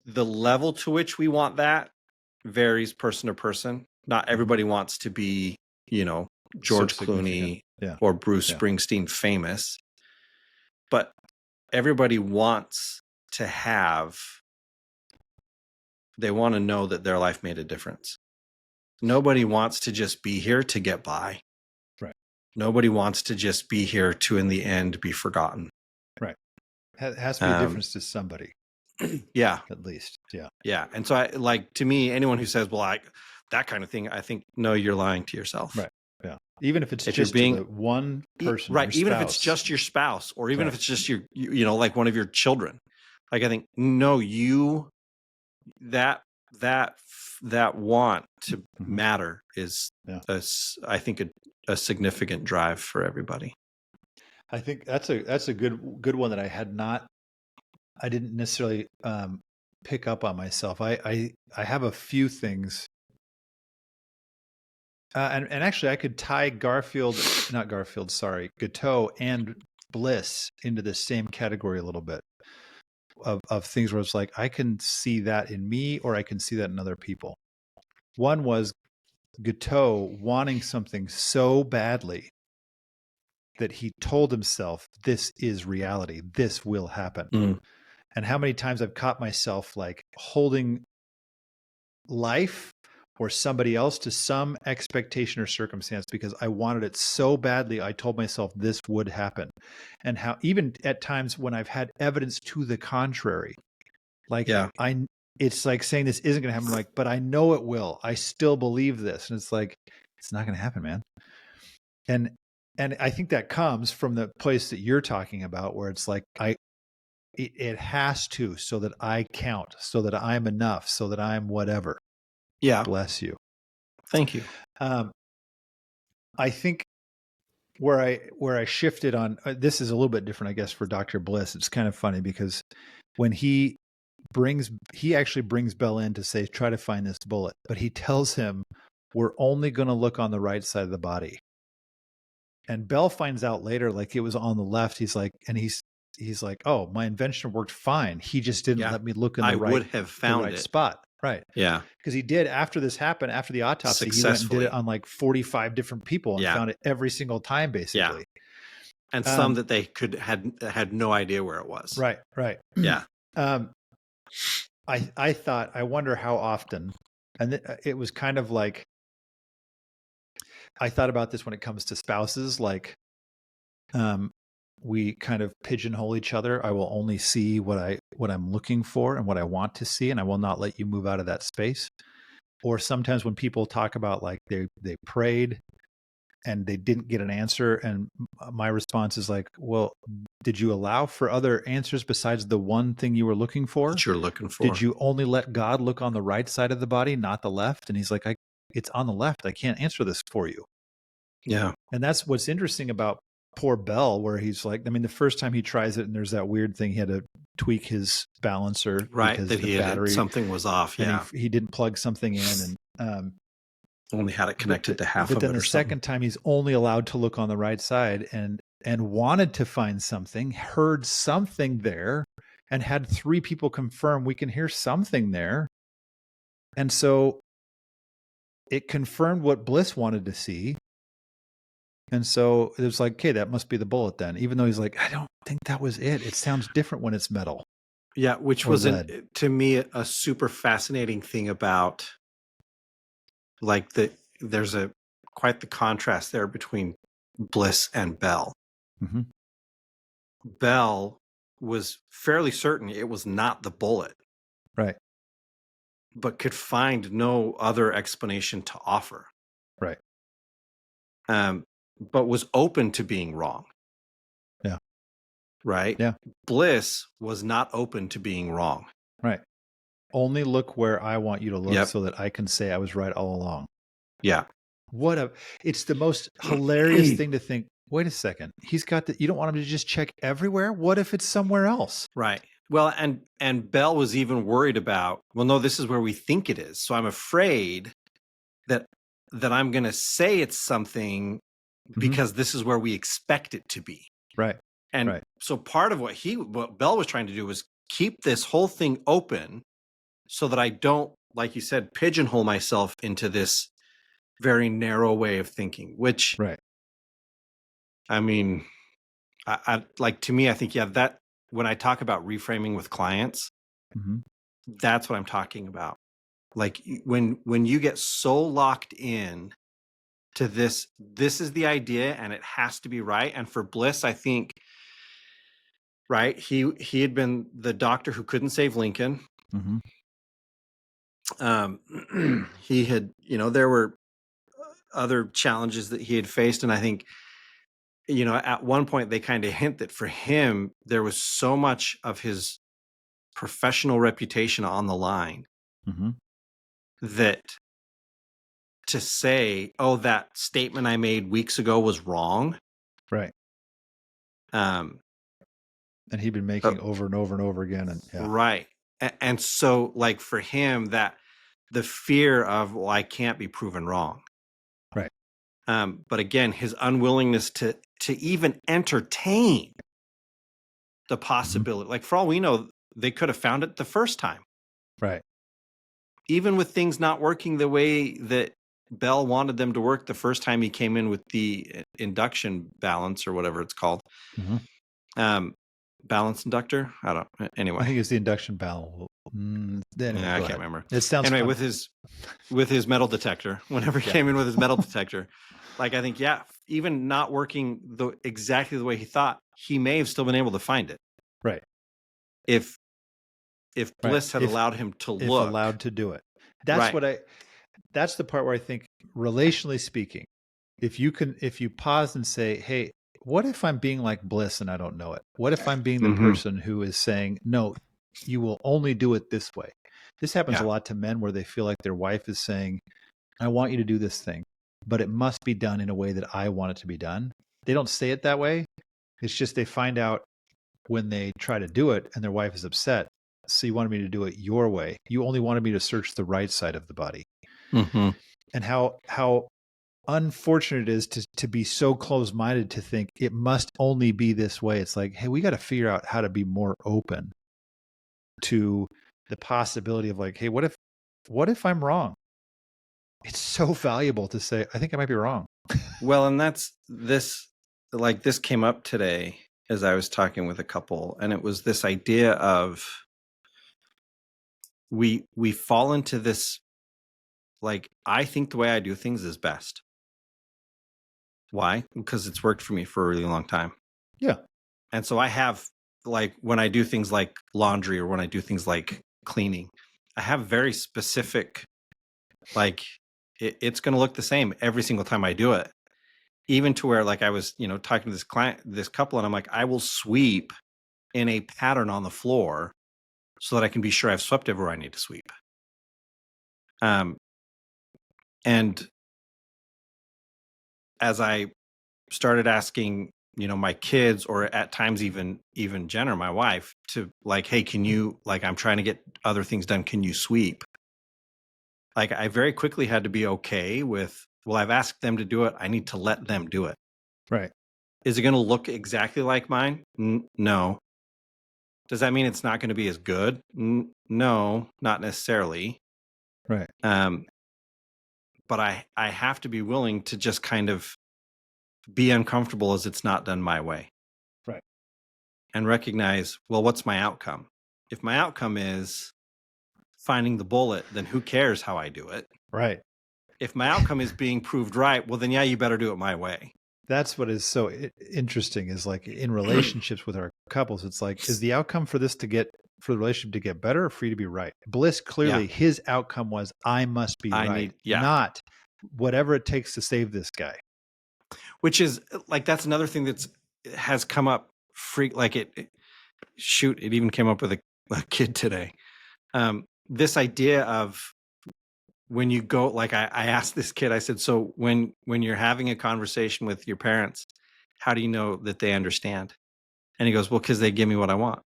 the level to which we want that varies person to person. Not everybody wants to be, George Clooney or Bruce Springsteen famous, but everybody wants to they want to know that their life made a difference. Nobody wants to just be here to get by. Nobody wants to just be here to, in the end, be forgotten. Right. Has to be a difference to somebody. Yeah. At least. Yeah. Yeah. And so to me, anyone who says, well, that kind of thing, I think, no, you're lying to yourself. Right. Yeah. Even if it's if just you're being, to the one person, right. Even if it's spouse. just your spouse, or even Right. if it's just like one of your children. Like, I think, no, that want to matter is, I think, a significant drive for everybody. I think that's a good one that I didn't necessarily pick up on myself. I have a few things, and actually I could tie Gatot and Bliss into the same category a little bit of things where it's like I can see that in me, or I can see that in other people. One was Gatot wanting something so badly that he told himself, this is reality, this will happen. And how many times I've caught myself like holding life or somebody else to some expectation or circumstance because I wanted it so badly, I told myself this would happen. And how even at times when I've had evidence to the contrary, like it's like saying this isn't going to happen. I'm like, but I know it will. I still believe this. And it's like, it's not going to happen, man. And I think that comes from the place that you're talking about, where it's like, it has to, so that I count, so that I'm enough, so that I'm whatever. Yeah. Bless you. Thank you. I think where I shifted on, this is a little bit different, I guess, for Dr. Bliss. It's kind of funny because when he actually brings Bell in to say, try to find this bullet, but he tells him, we're only going to look on the right side of the body. And Bell finds out later, like it was on the left. He's like, oh, my invention worked fine. He just didn't let me look in the right, would have found the right it. spot. Right. Yeah. Because he did, after this happened, after the autopsy, he went and did it on like 45 different people and found it every single time, basically. Yeah. And some that they had no idea where it was. Right. Right. Yeah. I thought, I wonder how often, and it was kind of like, I thought about this when it comes to spouses, like, we kind of pigeonhole each other. I will only see what I'm looking for and what I want to see, and I will not let you move out of that space. Or sometimes when people talk about like they prayed and they didn't get an answer, and my response is like, well, did you allow for other answers besides the one thing you were looking for? That you're looking for. Did you only let God look on the right side of the body, not the left? And he's like, it's on the left. I can't answer this for you. Yeah. And that's what's interesting about poor Bell, where he's like, I mean, the first time he tries it and there's that weird thing, he had to tweak his balancer. Right. Because that the battery, something was off. Yeah. He didn't plug something in, and only had it connected to half of it. But then the second time he's only allowed to look on the right side and wanted to find something, heard something there, and had 3 people confirm we can hear something there. And so it confirmed what Bliss wanted to see. And so it was like, okay, that must be the bullet then. Even though he's like, I don't think that was it. It sounds different when it's metal. Yeah, which was, to me, a super fascinating thing about, like, there's quite the contrast there between Bliss and Bell. Mm-hmm. Bell was fairly certain it was not the bullet. Right. But could find no other explanation to offer. Right. But was open to being wrong. Yeah. Right? Yeah. Bliss was not open to being wrong. Right. Only look where I want you to look so that I can say I was right all along. Yeah. It's the most hilarious thing to think, wait a second, he's got you don't want him to just check everywhere? What if it's somewhere else? Right. Well, and Bell was even worried about, well, no, this is where we think it is. So I'm afraid that I'm going to say it's something because this is where we expect it to be. Right. And so part of what Bell was trying to do was keep this whole thing open so that I don't, like you said, pigeonhole myself into this very narrow way of thinking, which, I mean, I like, to me, I think, that when I talk about reframing with clients, that's what I'm talking about. Like when you get so locked in to this is the idea and it has to be right. And for Bliss, I think, right, he had been the doctor who couldn't save Lincoln. Mm-hmm. He had, there were other challenges that he had faced, and I think, at one point they kind of hint that for him there was so much of his professional reputation on the line, Mm-hmm. that to say, oh, that statement I made weeks ago was wrong. Right. And he'd been making over and over and over again. And yeah. Right. And so, like, for him, that the fear of, well, I can't be proven wrong. Right. But again, his unwillingness to even entertain the possibility, like, for all we know, they could have found it the first time. Right. Even with things not working the way that Bell wanted them to work the first time he came in with the induction balance or whatever it's called. Mm-hmm. Balance inductor? Anyway. I think it's the induction balance. Anyway, I can't remember. It sounds anyway, fun. with his metal detector, whenever he came in with his metal detector, like, I think, even not working exactly the way he thought, he may have still been able to find it. Right. If Bliss had allowed him to look. Allowed to do it. That's that's the part where I think, relationally speaking, if you pause and say, hey, what if I'm being like Bliss and I don't know it? What if I'm being the person who is saying, no, you will only do it this way? This happens a lot to men where they feel like their wife is saying, I want you to do this thing, but it must be done in a way that I want it to be done. They don't say it that way. It's just they find out when they try to do it and their wife is upset. So you wanted me to do it your way. You only wanted me to search the right side of the body. Mm-hmm. And how unfortunate it is to be so close-minded to think it must only be this way. It's like, hey, we got to figure out how to be more open to the possibility of, like, hey, what if I'm wrong? It's so valuable to say, I think I might be wrong. Well, and this came up today as I was talking with a couple, and it was this idea of we fall into this, like, I think the way I do things is best. Why? Because it's worked for me for a really long time. Yeah. And so I have, like, when I do things like laundry or when I do things like cleaning, I have very specific, like, it's going to look the same every single time I do it. Even to where, like, I was, talking to this couple, and I'm like, I will sweep in a pattern on the floor so that I can be sure I've swept everywhere I need to sweep. And as I started asking, my kids, or at times even Jenner, my wife, to, like, hey, can you, like, I'm trying to get other things done, can you sweep? Like, I very quickly had to be okay with, well, I've asked them to do it, I need to let them do it. Right. Is it going to look exactly like mine? No. Does that mean it's not going to be as good? No, not necessarily. Right. But I have to be willing to just kind of be uncomfortable as it's not done my way. Right. And recognize, well, what's my outcome? If my outcome is finding the bullet, then who cares how I do it? Right. If my outcome is being proved right, well, then you better do it my way. That's what is so interesting, is, like, in relationships with our couples, it's like, is the outcome for the relationship to get better or for you to be right? Bliss, clearly his outcome was, I must be right, not whatever it takes to save this guy. Which is, like, that's another thing has come up it even came up with a kid today. This idea of, when you go, like, I asked this kid, I said, so when you're having a conversation with your parents, how do you know that they understand? And he goes, well, because they give me what I want.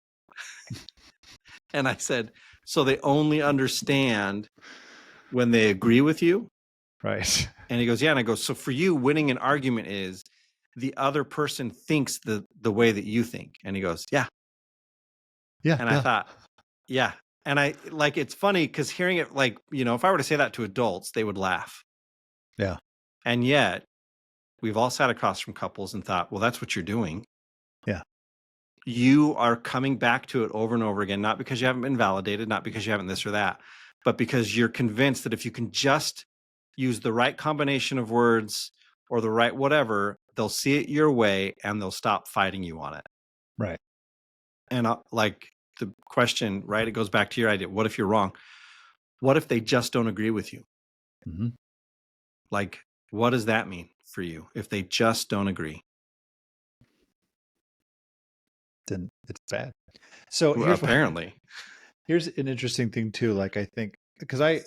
And I said, so they only understand when they agree with you? Right. And he goes, yeah. And I go, so for you, winning an argument is the other person thinks the way that you think. And he goes, yeah. Yeah. And I thought, yeah. And I, like, it's funny because hearing it, like, if I were to say that to adults, they would laugh. Yeah. And yet we've all sat across from couples and thought, well, that's what you're doing. Yeah. You are coming back to it over and over again, not because you haven't been validated, not because you haven't this or that, but because you're convinced that if you can just use the right combination of words or the right whatever, they'll see it your way and they'll stop fighting you on it. Right. And like the question, right? It goes back to your idea. What if you're wrong? What if they just don't agree with you? Mm-hmm. Like, what does that mean for you if they just don't agree? Then it's bad. So Well, apparently. here's an interesting thing too. Like, I think, because I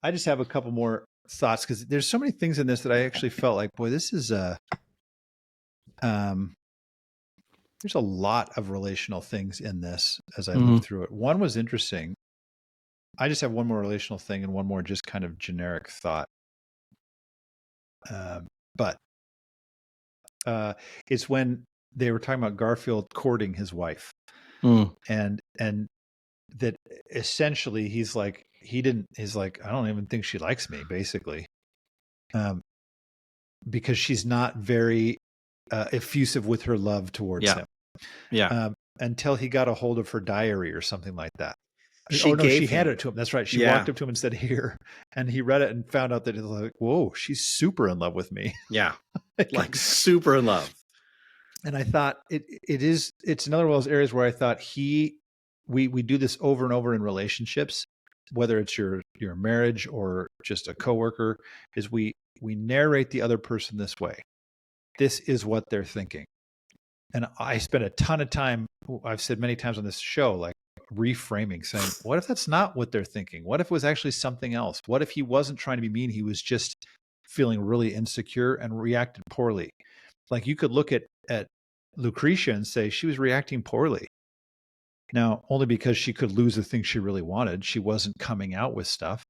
just have a couple more thoughts, because there's so many things in this that I actually felt like, boy, this is there's a lot of relational things in this as I look through it. One was interesting. I just have one more relational thing and one more just kind of generic thought. But it's when they were talking about Garfield courting his wife, and that essentially he's like, I don't even think she likes me, basically, because she's not very effusive with her love towards him. Yeah. Until he got a hold of her diary or something like that. She handed it to him. That's right. She walked up to him and said, "Here," and he read it and found out that he's like, "Whoa, she's super in love with me." Yeah, like super in love. And I thought it's another one of those areas where I thought we do this over and over in relationships, whether it's your marriage or just a coworker, is we narrate the other person this way. This is what they're thinking. And I spent a ton of time, I've said many times on this show, like reframing, saying, what if that's not what they're thinking? What if it was actually something else? What if he wasn't trying to be mean? He was just feeling really insecure and reacted poorly. Like, you could look at Lucretia and say she was reacting poorly. Now, only because she could lose the thing she really wanted. She wasn't coming out with stuff.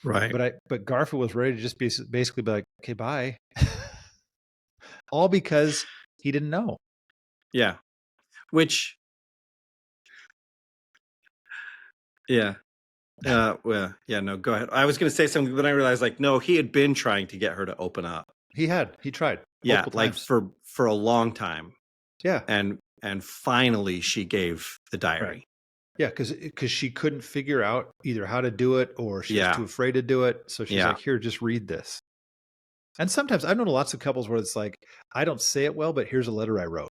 Right. But Garfield was ready to just basically be like, okay, bye. All because he didn't know. Yeah. Which, yeah. Well, yeah, no, go ahead. I was going to say something, but I realized, like, no, he had been trying to get her to open up. He tried. Yeah. Like times. for a long time. Yeah. And finally she gave the diary. Right. Yeah. Cause she couldn't figure out either how to do it, or she was too afraid to do it. So she's like, here, just read this. And sometimes I've known lots of couples where it's like, I don't say it well, but here's a letter I wrote.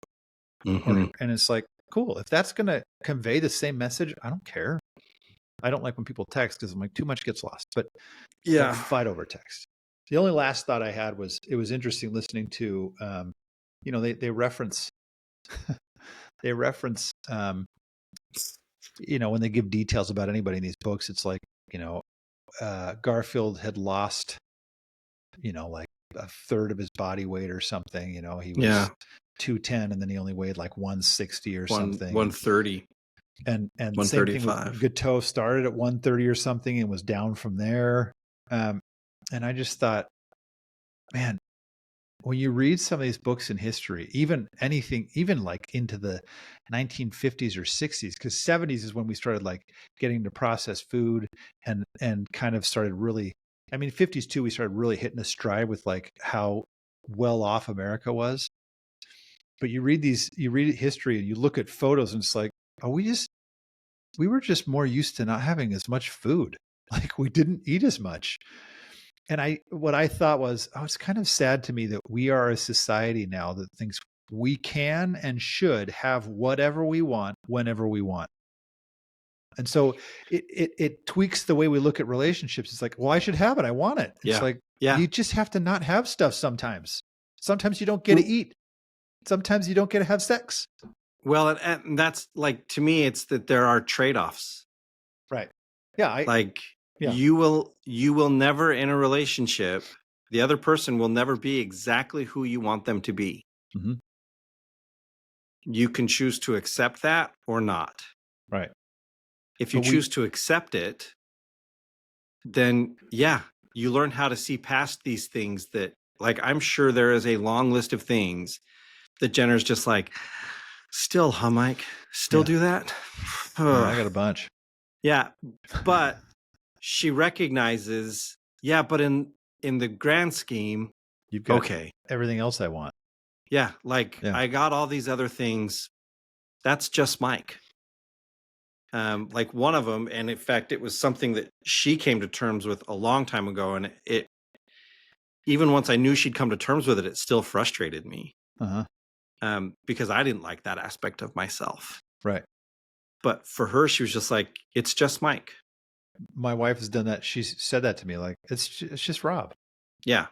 And it's like, cool. If that's going to convey the same message, I don't care. I don't like when people text, because I'm like, too much gets lost, but don't fight over text. The only last thought I had was, it was interesting listening to, they reference, when they give details about anybody in these books, it's like, Garfield had lost, like a third of his body weight or something. He was 210 and then he only weighed like 160 or something. 130. And same thing with Gatot, started at 130 or something and was down from there. And I just thought, man, when you read some of these books in history, even like into the 1950s or 60s, because 70s is when we started like getting to processed food and kind of started really, 50s too, we started really hitting a stride with like how well off America was. But you read history and you look at photos and it's like, we were just more used to not having as much food. Like, we didn't eat as much. And what I thought was, it's kind of sad to me that we are a society now that thinks we can and should have whatever we want, whenever we want. And so it tweaks the way we look at relationships. It's like, well, I should have it. I want it. It's like, you just have to not have stuff sometimes. Sometimes you don't get to eat. Sometimes you don't get to have sex. Well, and that's like, to me, it's that there are trade-offs. Right. Yeah. You will never, in a relationship, the other person will never be exactly who you want them to be. Mm-hmm. You can choose to accept that or not. Right. If you choose to accept it, then you learn how to see past these things that, like, I'm sure there is a long list of things that Jenner's just like, still, huh, Mike? Still do that? I got a bunch. Yeah. But she recognizes, but in the grand scheme, you've got everything else I want. Yeah. I got all these other things. That's just Mike. Like one of them, and in fact, it was something that she came to terms with a long time ago, and even once I knew she'd come to terms with it, it still frustrated me. Because I didn't like that aspect of myself. Right. But for her, she was just like, it's just Mike. My wife has done that. She said that to me, like, it's just Rob. Yeah.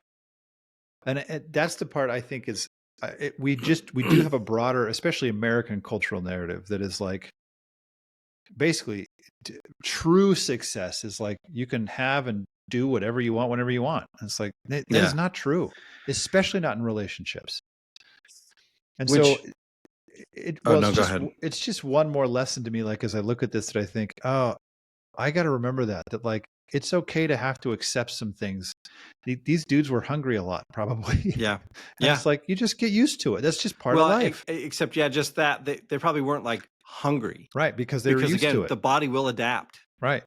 And that's the part I think is, we do have a broader, especially American cultural narrative that is like, basically true success is like, you can have and do whatever you want, whenever you want. And it's like, that is not true, especially not in relationships. And so go ahead. It's just one more lesson to me. Like, as I look at this, that I think, oh, I got to remember that like, it's okay to have to accept some things. These dudes were hungry a lot, probably. Yeah. It's like, you just get used to it. That's just part of life. Except, just that they probably weren't like hungry. Right. Because they were used to it. The body will adapt. Right.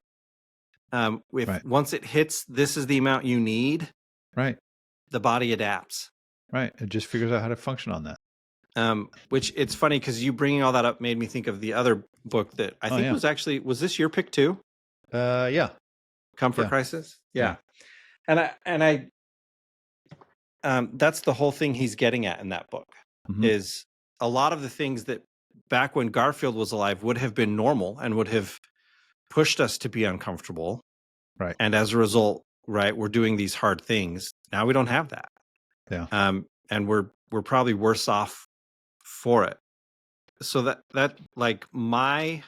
Once it hits, this is the amount you need. Right. The body adapts. Right. It just figures out how to function on that. Which it's funny because you bringing all that up made me think of the other book that I think was this your pick too? Yeah. Comfort Crisis. Yeah. And I that's the whole thing he's getting at in that book, is a lot of the things that back when Garfield was alive would have been normal and would have pushed us to be uncomfortable. Right. And as a result, right, we're doing these hard things. Now we don't have that. Yeah. And we're probably worse off for it. So that like my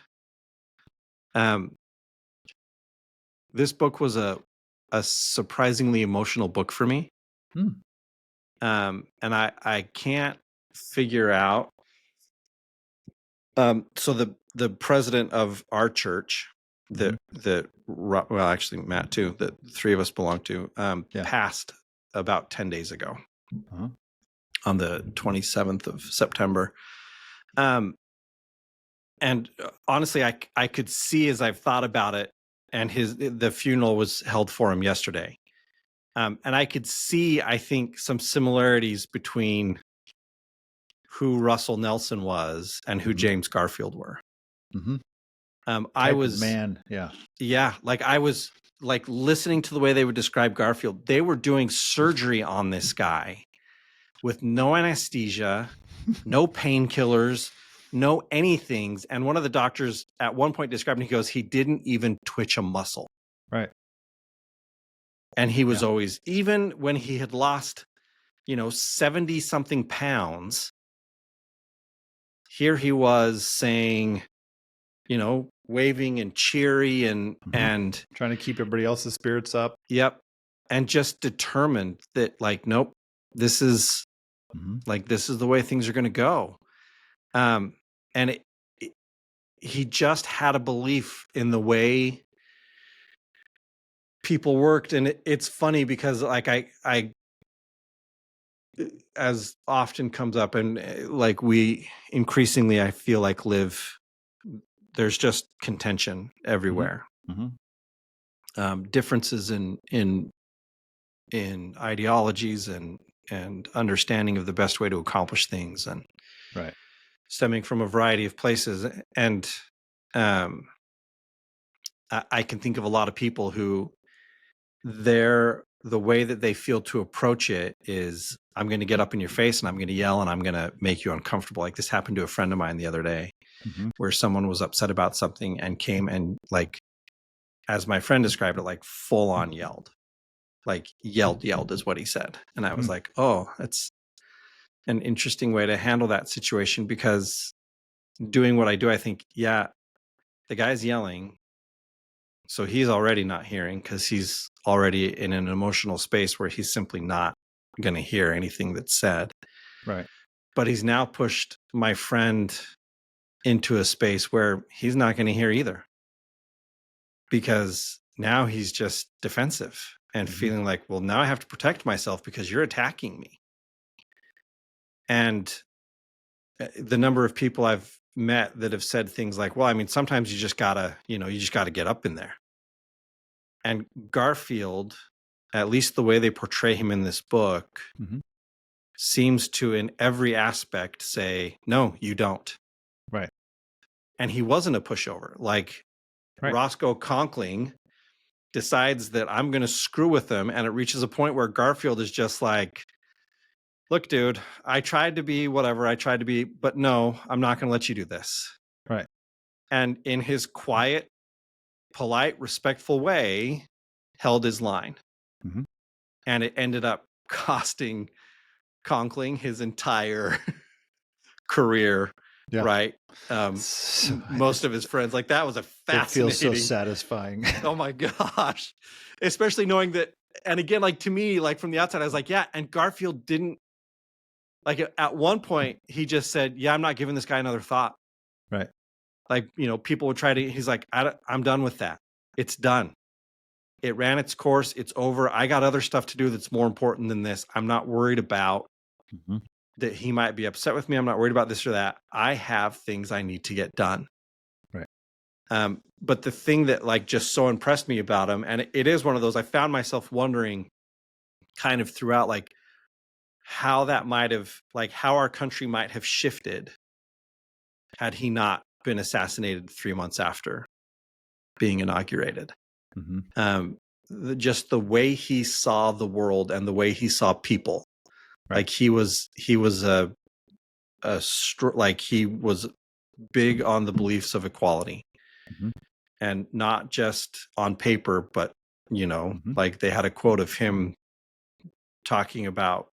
this book was a surprisingly emotional book for me. And I can't figure out. So the president of our church, well, actually Matt too, that three of us belong to, passed about 10 days ago, on the 27th of September. And honestly, I could see, as I've thought about it, and the funeral was held for him yesterday. And I could see, I think, some similarities between who Russell Nelson was and who James Garfield were. I was like, I was like listening to the way they would describe Garfield. They were doing surgery on this guy with no anesthesia, no painkillers, no anythings. And one of the doctors at one point described him, he goes, he didn't even twitch a muscle. Right. And he was always, even when he had lost, 70 something pounds, here he was saying, waving and cheery and trying to keep everybody else's spirits up. Yep. And just determined that, like, nope, this is this is the way things are going to go. And he just had a belief in the way people worked. And it's funny because, like, I as often comes up, and like we increasingly, I feel like there's just contention everywhere. Differences in ideologies and understanding of the best way to accomplish things, and stemming from a variety of places. And I can think of a lot of people who the way that they feel to approach it is, I'm going to get up in your face and I'm going to yell and I'm going to make you uncomfortable. Like, this happened to a friend of mine the other day, where someone was upset about something and came and, like, as my friend described it, like full on yelled, like yelled is what he said. And I was like, oh, that's an interesting way to handle that situation, because doing what I do, I think, the guy's yelling, so he's already not hearing, because he's already in an emotional space where he's simply not going to hear anything that's said. Right. But he's now pushed my friend into a space where he's not going to hear either, because now he's just defensive and feeling like, well, now I have to protect myself because you're attacking me. And the number of people I've met that have said things like, well, I mean, sometimes you just gotta get up in there. And Garfield, at least the way they portray him in this book, seems to, in every aspect, say, no, you don't. Right. And he wasn't a pushover. Like, Roscoe Conkling decides that I'm going to screw with him. And it reaches a point where Garfield is just like, look, dude, I tried to be whatever I tried to be, but no, I'm not going to let you do this. Right. And in his quiet, polite, respectful way, held his line. Mhm. And it ended up costing Conkling his entire career, Yeah. right? So- Most of his friends. Like, that was a It fascinating. feels so satisfying. Oh my gosh. Especially knowing that, and again, like, to me, like, from the outside, I was like, yeah, and Garfield didn't, like, at one point, he just said, yeah, I'm not giving this guy another thought. Right. Like, you know, people would try to, he's like, I'm done with that. It's done. It ran its course. It's over. I got other stuff to do that's more important than this. I'm not worried about Mhm. that he might be upset with me. I'm not worried about this or that. I have things I need to get done. Right. But the thing that, like, just so impressed me about him, and it is one of those, I found myself wondering kind of throughout, like, how that might have, like, how our country might have shifted had he not been assassinated 3 months after being inaugurated. Mhm. Just the way he saw the world and the way he saw people. Right. Like, he was like, he was big on the beliefs of equality, Mhm. and not just on paper, but, you know, Mhm. like, they had a quote of him talking about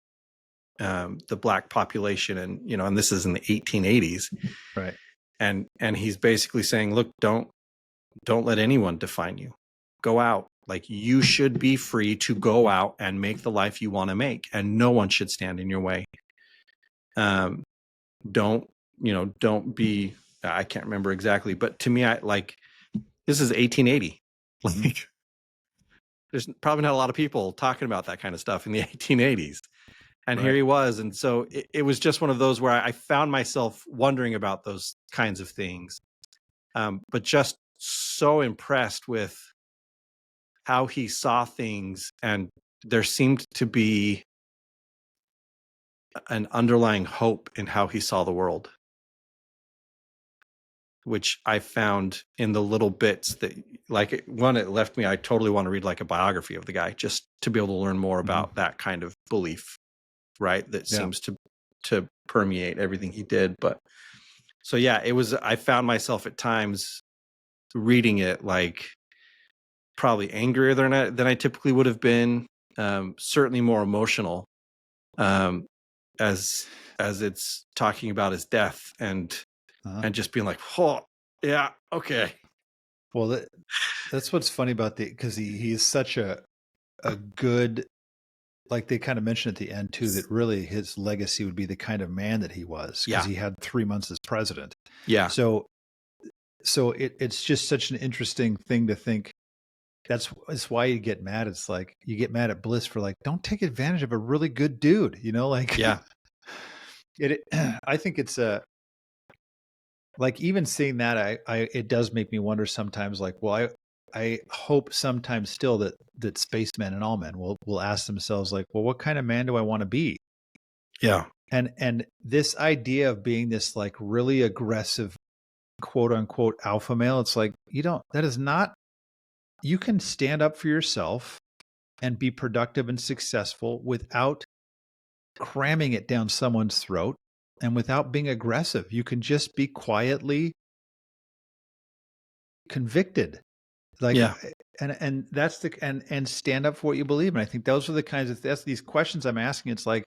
the black population, and, you know, and this is in the 1880s. Right. And he's basically saying, look, don't let anyone define you. Go out. Like, you should be free to go out and make the life you want to make, and no one should stand in your way. Don't be, I can't remember exactly, but to me, I like, this is 1880. Mhm. Like, there's probably not a lot of people talking about that kind of stuff in the 1880s. And here Right. he was. And so it was just one of those where I found myself wondering about those kinds of things. But just so impressed with how he saw things. And there seemed to be an underlying hope in how he saw the world, which I found in the little bits that, like, one, it left me, I totally want to read, like, a biography of the guy, just to be able to learn more about that kind of belief, right? That Yeah. seems to permeate everything he did. But so, yeah, I found myself at times reading it, like, probably angrier than I typically would have been, certainly more emotional, as it's talking about his death, and just being like, oh yeah, okay. Well, that's what's funny about because he is such a good, like, they kind of mentioned at the end too, that really his legacy would be the kind of man that he was, because Yeah. he had 3 months as president. Yeah. So it's just such an interesting thing to think. That's why you get mad. It's like you get mad at Bliss for, like, don't take advantage of a really good dude, you know, like, Yeah. I think it's like, even seeing that, it does make me wonder sometimes, like, well, I hope sometimes still that spacemen and all men will ask themselves, like, well, what kind of man do I want to be? Yeah. And this idea of being this, like, really aggressive, quote unquote, alpha male, it's like, that is not, you can stand up for yourself and be productive and successful without cramming it down someone's throat and without being aggressive. You can just be quietly convicted. Like, Yeah. and that's and stand up for what you believe in. I think those are the kinds of, that's these questions I'm asking. It's like,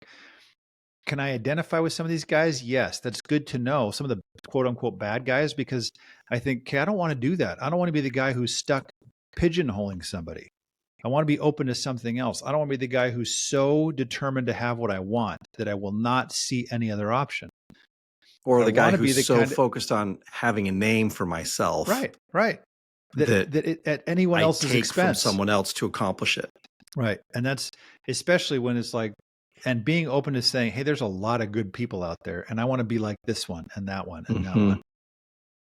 can I identify with some of these guys? Yes, that's good to know. Some of the quote unquote bad guys, because I think, okay, I don't want to do that. I don't want to be the guy who's stuck pigeonholing somebody. I want to be open to something else. I don't want to be the guy who's so determined to have what I want that I will not see any other option. Or I the guy want to be who's the so kind of, focused on having a name for myself, right, that at anyone I else's take from expense. someone else to accomplish it. Right. And that's especially when it's like, and being open to saying, hey, there's a lot of good people out there, and I want to be like this one and that one and that one.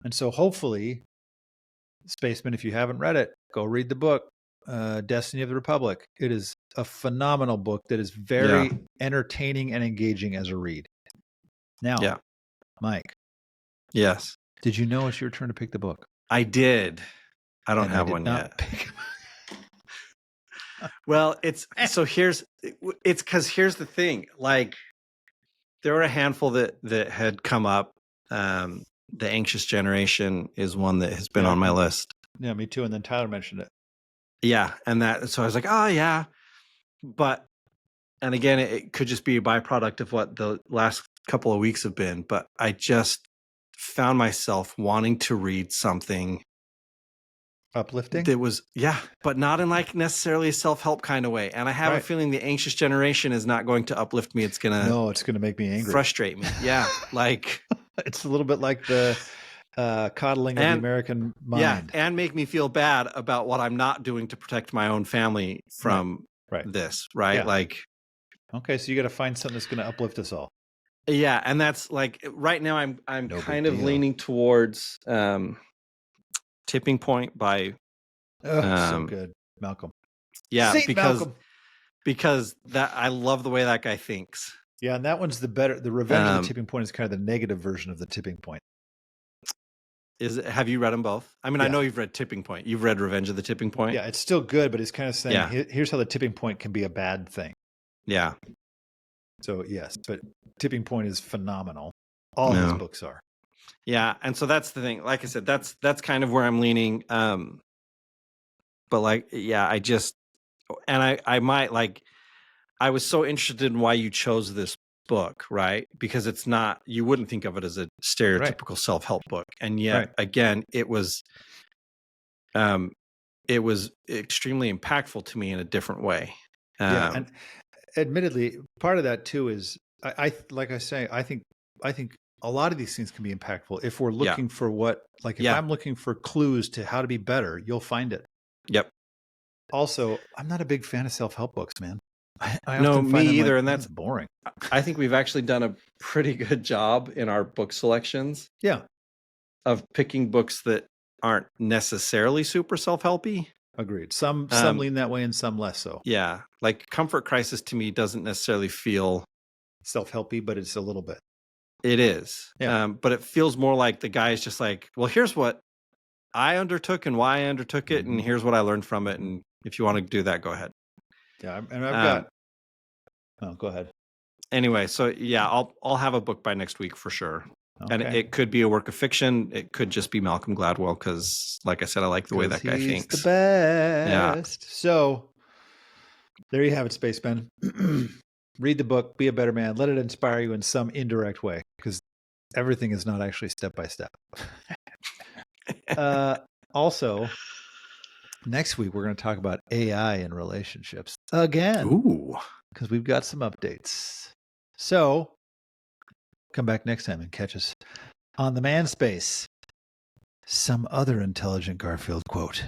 And so hopefully, Spaceman, if you haven't read it, go read the book, Destiny of the Republic. It is a phenomenal book that is very entertaining and engaging as a read. Now, Mike. Yes. Did you know it's your turn to pick the book? I did. I don't have one not yet. Pick Well, it's because here's the thing. Like, there were a handful that had come up. The Anxious Generation is one that has been on my list. Yeah, me too. And then Tyler mentioned it. Yeah, and so I was like, oh yeah, but and again, it could just be a byproduct of what the last couple of weeks have been. But I just found myself wanting to read something Uplifting? that was, but not in like necessarily a self-help kind of way. And I have a feeling the Anxious Generation is not going to uplift me. It's going to make me angry. Frustrate me. Yeah. Like it's a little bit like the coddling of the American mind. Yeah. And make me feel bad about what I'm not doing to protect my own family from this. Right. Yeah. Like, okay. So you got to find something that's going to uplift us all. Yeah. And that's like, right now I'm kind of leaning towards, Tipping Point by so good, Malcolm. Yeah, Malcolm. because that I love the way that guy thinks. Yeah, and that one's the better. The Revenge of the Tipping Point is kind of the negative version of the Tipping Point. Have you read them both? I mean, I know you've read Tipping Point. You've read Revenge of the Tipping Point. Yeah, it's still good, but it's kind of saying here's how the tipping point can be a bad thing. Yeah. So yes, but Tipping Point is phenomenal. All his books are. Yeah, and so that's the thing. Like I said, that's kind of where I'm leaning. But like, yeah, I might like. I was so interested in why you chose this book, right? Because it's not. You wouldn't think of it as a stereotypical self-help book, and yet again, it was extremely impactful to me in a different way. And admittedly, part of that too is I like I say, I think a lot of these things can be impactful if we're looking for if I'm looking for clues to how to be better, you'll find it. Yep. Also, I'm not a big fan of self-help books, man. I no, me either, like, and that's boring. I think we've actually done a pretty good job in our book selections. Yeah. Of picking books that aren't necessarily super self-helpy. Agreed. Some lean that way and some less so. Yeah. Like Comfort Crisis to me doesn't necessarily feel self-helpy, but it's a little bit. It is. Yeah. But it feels more like the guy is just like, well, here's what I undertook and why I undertook it, and here's what I learned from it. And if you want to do that, go ahead. Yeah, and I've got. Oh, go ahead. Anyway, so yeah, I'll have a book by next week for sure. Okay. And it could be a work of fiction. It could just be Malcolm Gladwell because, like I said, I like the way that guy thinks. He's the best. Yeah. So there you have it, spacemen. Read the book, be a better man. Let it inspire you in some indirect way because everything is not actually step by step. Also, next week we're going to talk about AI in relationships again. Ooh, because we've got some updates. So come back next time and catch us on the Manspace. Some other intelligent Garfield quote.